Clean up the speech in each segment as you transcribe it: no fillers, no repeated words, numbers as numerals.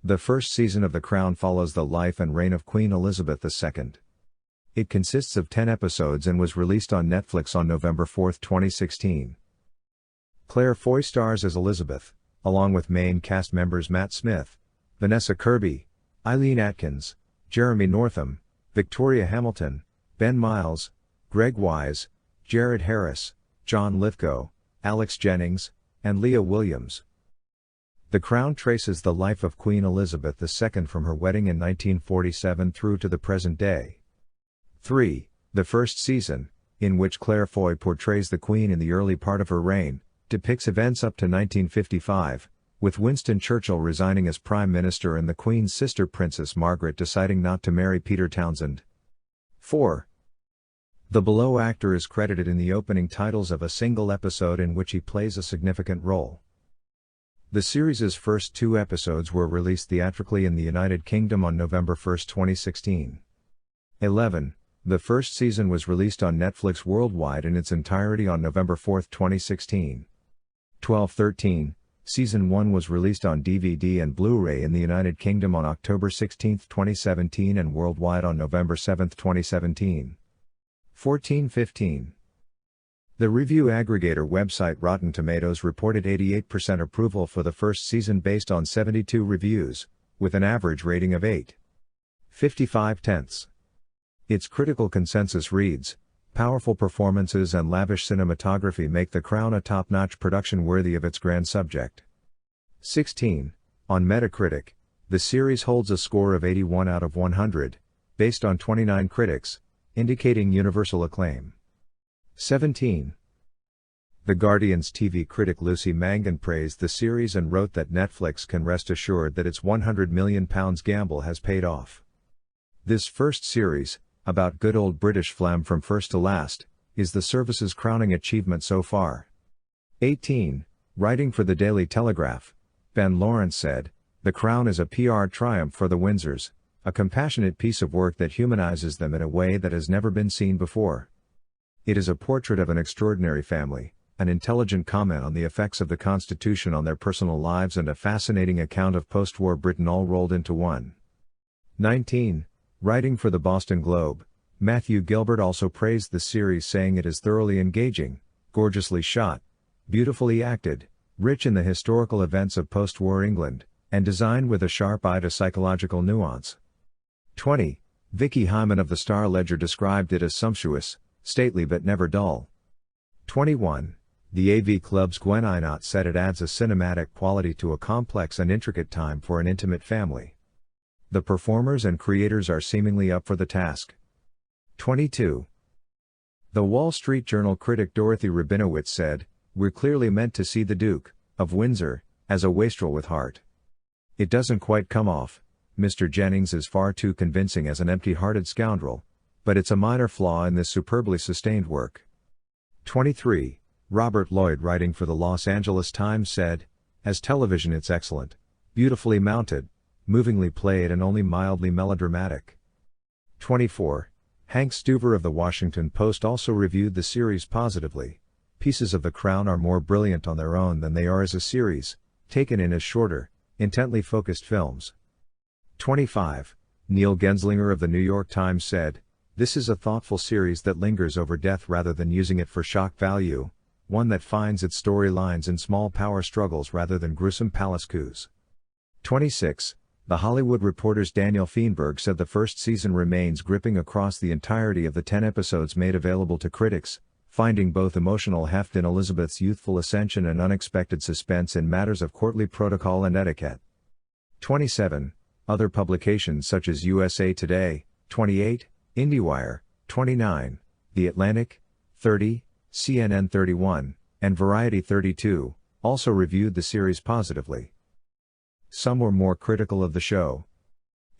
The first season of The Crown follows the life and reign of Queen Elizabeth II. It consists of 10 episodes and was released on Netflix on November 4, 2016. Claire Foy stars as Elizabeth, along with main cast members Matt Smith, Vanessa Kirby, Eileen Atkins, Jeremy Northam, Victoria Hamilton, Ben Miles, Greg Wise, Jared Harris, John Lithgow, Alex Jennings, and Lia Williams. The Crown traces the life of Queen Elizabeth II from her wedding in 1947 through to the present day. 3. The first season, in which Claire Foy portrays the Queen in the early part of her reign, depicts events up to 1955, with Winston Churchill resigning as Prime Minister and the Queen's sister Princess Margaret deciding not to marry Peter Townsend. 4. The below actor is credited in the opening titles of a single episode in which he plays a significant role. The series' first 2 episodes were released theatrically in the United Kingdom on November 1, 2016. 11. The first season was released on Netflix worldwide in its entirety on November 4, 2016. 12-13. Season 1 was released on DVD and Blu-ray in the United Kingdom on October 16, 2017 and worldwide on November 7, 2017. 14-15. The review aggregator website Rotten Tomatoes reported 88% approval for the first season based on 72 reviews, with an average rating of 8.55. Its critical consensus reads, "Powerful performances and lavish cinematography make The Crown a top-notch production worthy of its grand subject." 16. On Metacritic, the series holds a score of 81 out of 100, based on 29 critics, indicating universal acclaim. 17. The Guardian's TV critic Lucy Mangan praised the series and wrote that Netflix can rest assured that its £100 million gamble has paid off. This first series, about good old British flam from first to last, is the service's crowning achievement so far. 18. Writing for the Daily Telegraph, Ben Lawrence said, "The Crown is a PR triumph for the Windsors, a compassionate piece of work that humanizes them in a way that has never been seen before. It is a portrait of an extraordinary family, an intelligent comment on the effects of the Constitution on their personal lives and a fascinating account of post-war Britain all rolled into one." 19. Writing for the Boston Globe, Matthew Gilbert also praised the series saying it is thoroughly engaging, gorgeously shot, beautifully acted, rich in the historical events of post-war England, and designed with a sharp eye to psychological nuance. 20. Vicky Hyman of the Star-Ledger described it as sumptuous, stately but never dull. 21. The AV Club's Gwen Einot said it adds a cinematic quality to a complex and intricate time for an intimate family. The performers and creators are seemingly up for the task. 22. The Wall Street Journal critic Dorothy Rabinowitz said, "We're clearly meant to see the Duke of Windsor as a wastrel with heart. It doesn't quite come off. Mr. Jennings is far too convincing as an empty-hearted scoundrel, but it's a minor flaw in this superbly sustained work." 23. Robert Lloyd writing for the Los Angeles Times said, "As television it's excellent, beautifully mounted, movingly played and only mildly melodramatic." 24. Hank Stuever of the Washington Post also reviewed the series positively. "Pieces of The Crown are more brilliant on their own than they are as a series, taken in as shorter, intently focused films." 25. Neil Genslinger of the New York Times said, "This is a thoughtful series that lingers over death rather than using it for shock value, one that finds its storylines in small power struggles rather than gruesome palace coups." 26. The Hollywood Reporter's Daniel Feinberg said the first season remains gripping across the entirety of the 10 episodes made available to critics, finding both emotional heft in Elizabeth's youthful ascension and unexpected suspense in matters of courtly protocol and etiquette. 27. Other publications such as USA Today, 28, IndieWire, 29, The Atlantic, 30, CNN 31, and Variety 32, also reviewed the series positively. Some were more critical of the show.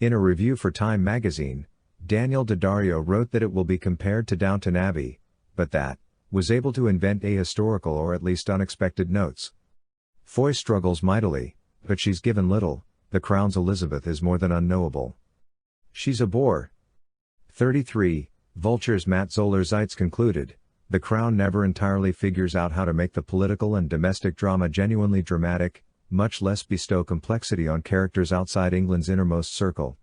In a review for Time magazine, Daniel Daddario wrote that it will be compared to Downton Abbey, but that was able to invent ahistorical or at least unexpected notes. Foy struggles mightily, but she's given little. The Crown's Elizabeth is more than unknowable. She's a bore. 33. Vulture's Matt Zoller-Seitz concluded, "The Crown never entirely figures out how to make the political and domestic drama genuinely dramatic, much less bestow complexity on characters outside England's innermost circle.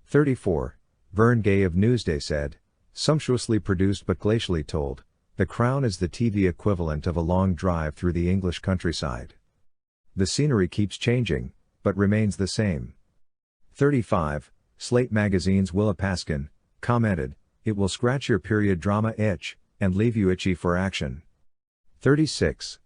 34. Vern Gay of Newsday said, "Sumptuously produced but glacially told, The Crown is the TV equivalent of a long drive through the English countryside. The scenery keeps changing, but remains the same." 35. Slate Magazine's Willa Paskin commented, "It will scratch your period drama itch, and leave you itchy for action." 36.